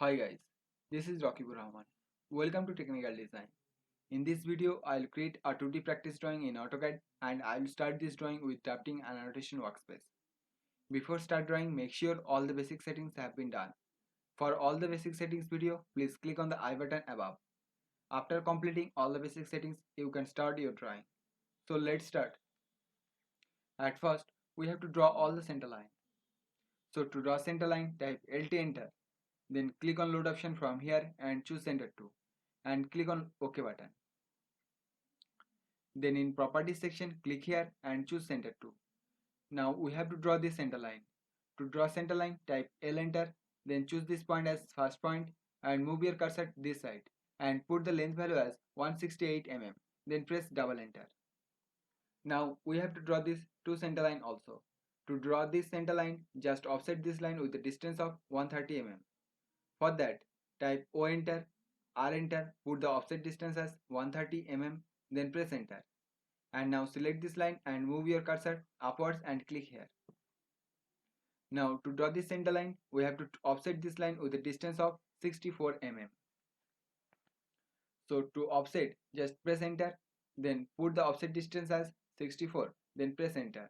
Hi guys, this is Rakibur Rahman. Welcome to Technical Design. In this video, I'll create a 2D practice drawing in AutoCAD and I'll start this drawing with drafting an annotation workspace. Before start drawing, make sure all the basic settings have been done. For all the basic settings video, please click on the I button above. After completing all the basic settings, you can start your drawing. So let's start. At first, we have to draw all the center line. So to draw center line, type LT enter. Then click on load option from here and choose center to and click on OK button. Then in properties section, click here and choose center to. Now we have to draw this center line. To draw center line, type L enter, then choose this point as first point and move your cursor to this side and put the length value as 168 mm. Then press double enter. Now we have to draw this two center line also. To draw this center line, just offset this line with a distance of 130 mm. For that, type O enter, R enter, put the offset distance as 130 mm, then press enter. And now select this line and move your cursor upwards and click here. Now to draw this center line, we have to offset this line with a distance of 64 mm. So to offset, just press enter, then put the offset distance as 64, then press enter.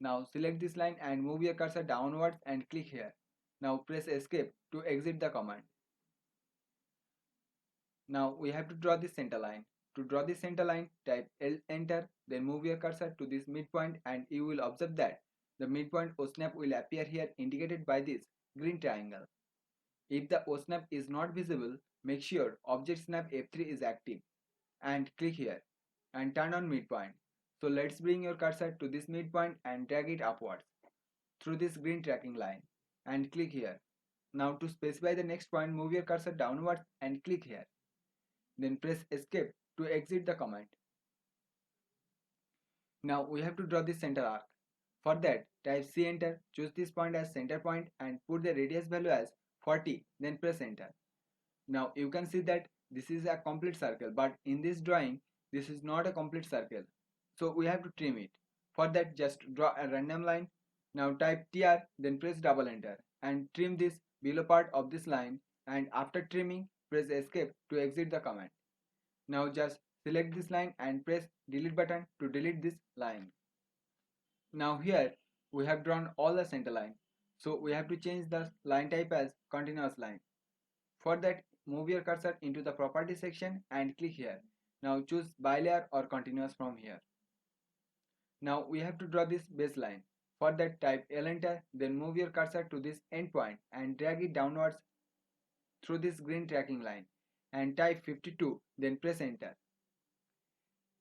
Now select this line and move your cursor downwards and click here. Now press escape to exit the command. Now we have to draw this center line. To draw this center line, type L enter, then move your cursor to this midpoint and you will observe that the midpoint O snap will appear here indicated by this green triangle. If the O snap is not visible, make sure Object Snap F3 is active and click here and turn on midpoint. So let's bring your cursor to this midpoint and drag it upwards through this green tracking line and click here. Now to specify the next point, move your cursor downwards and click here. Then press escape to exit the command. Now we have to draw this center arc. For that, type C enter, choose this point as center point and put the radius value as 40, then press enter. Now you can see that this is a complete circle, but in this drawing, this is not a complete circle. So we have to trim it. For that, just draw a random line. Now type TR, then press double enter and trim this below part of this line, and after trimming, press escape to exit the command. Now just select this line and press delete button to delete this line. Now here we have drawn all the center line. So we have to change the line type as continuous line. For that, move your cursor into the property section and click here. Now choose bilayer or continuous from here. Now we have to draw this baseline. For that, type L enter, then move your cursor to this endpoint and drag it downwards through this green tracking line and type 52, then press enter.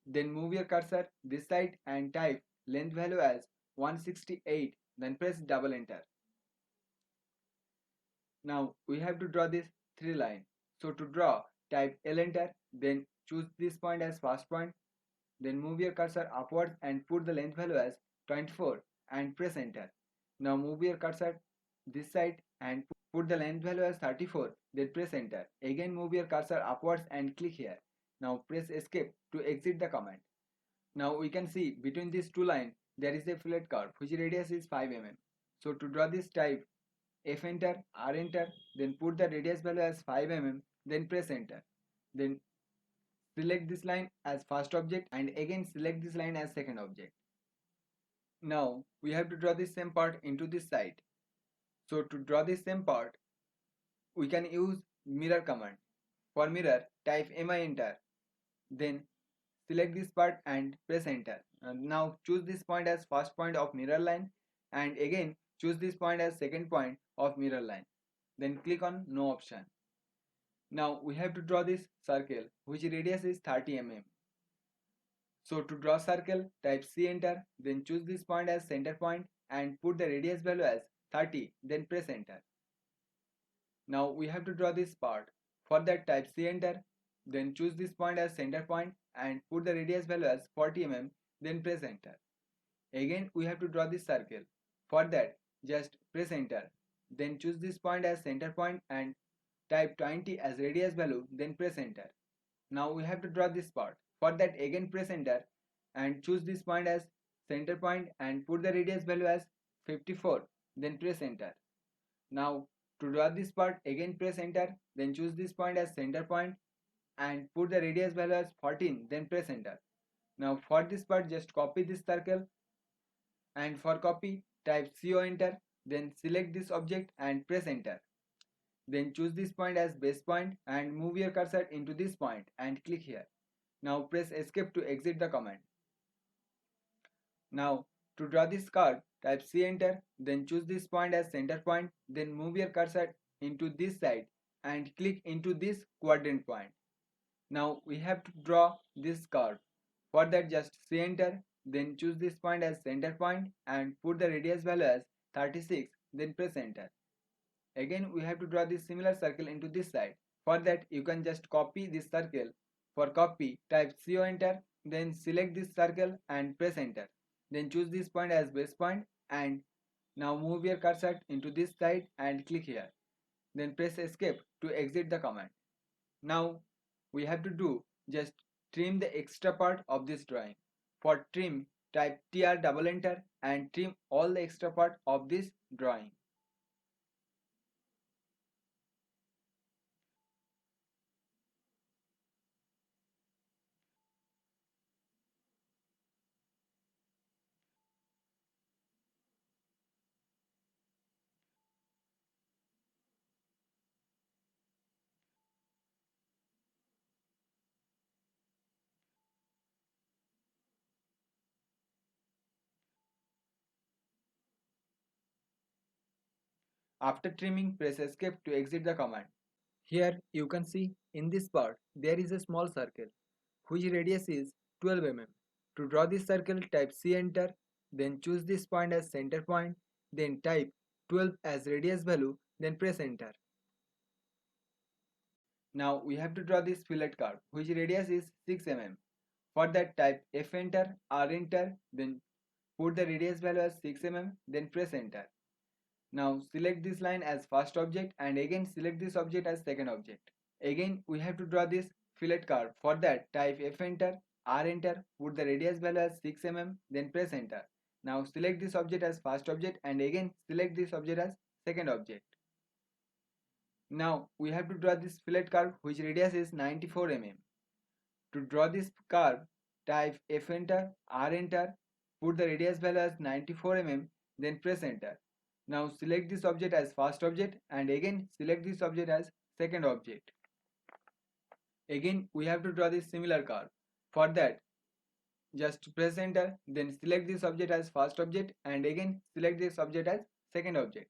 Then move your cursor this side and type length value as 168, then press double enter. Now we have to draw this 3 line. So to draw, type L enter, then choose this point as first point, then move your cursor upwards and put the length value as 24 and press enter. Now move your cursor this side and put the length value as 34, then press enter. Again move your cursor upwards and click here. Now press escape to exit the command. Now we can see between these two lines there is a fillet curve which radius is 5 mm. So to draw this, type F enter, R enter, then put the radius value as 5 mm, then press enter. Then select this line as first object and again select this line as second object. Now we have to draw this same part into this side. So to draw this same part, we can use mirror command. For mirror, type mi enter, then select this part and press enter. And now choose this point as first point of mirror line and again choose this point as second point of mirror line. Then click on no option. Now we have to draw this circle which radius is 30 mm. So to draw circle, type C enter, then choose this point as center point and put the radius value as 30, then press enter. Now we have to draw this part. For that, type C enter, then choose this point as center point and put the radius value as 40 mm, then press enter. Again we have to draw this circle. For that, just press enter, then choose this point as center point and type 20 as radius value, then press enter. Now we have to draw this part. For that, again press enter and choose this point as center point and put the radius value as 54, then press enter. Now To draw this part, again press enter, then choose this point as center point and put the radius value as 14, then press enter. Now for this part, just copy this circle, and for copy type CO enter, then select this object and press enter. Then choose this point as base point and move your cursor into this point and click here. Now press escape to exit the command. Now to draw this curve, type C enter, then choose this point as center point, then move your cursor into this side and click into this quadrant point. Now we have to draw this curve. For that, just C enter, then choose this point as center point and put the radius value as 36, then press enter. Again we have to draw this similar circle into this side. For that, you can just copy this circle. For copy, type CO enter, then select this circle and press enter. Then choose this point as base point and now move your cursor into this side and click here. Then press escape to exit the command. Now we have to do just trim the extra part of this drawing. For trim, type TR double enter and trim all the extra part of this drawing. After trimming, press escape to exit the command. Here you can see in this part there is a small circle whose radius is 12 mm. To draw this circle, type C enter, then choose this point as center point, then type 12 as radius value, then press enter. Now we have to draw this fillet curve whose radius is 6 mm. For that, type F enter, R enter, then put the radius value as 6 mm, then press enter. Now select this line as first object and again select this object as second object. Again we have to draw this fillet curve. For that, type F enter, R enter, put the radius value as 6 mm, then press enter. Now select this object as first object and again select this object as second object. Now we have to draw this fillet curve which radius is 94 mm. To draw this curve, type F enter, R enter, put the radius value as 94 mm, then press enter. Now select this object as first object and again select this object as second object. Again we have to draw this similar curve. For that, just press enter, then select this object as first object and again select this object as second object.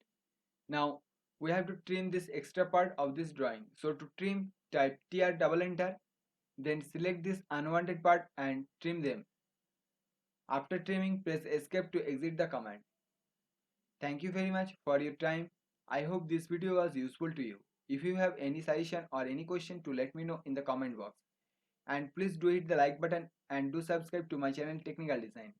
Now we have to trim this extra part of this drawing. So to trim, type TR double enter, then select this unwanted part and trim them. After trimming, press escape to exit the command. Thank you very much for your time. I hope this video was useful to you. If you have any suggestion or any question, to let me know in the comment box. And please do hit the like button and do subscribe to my channel Technical Design.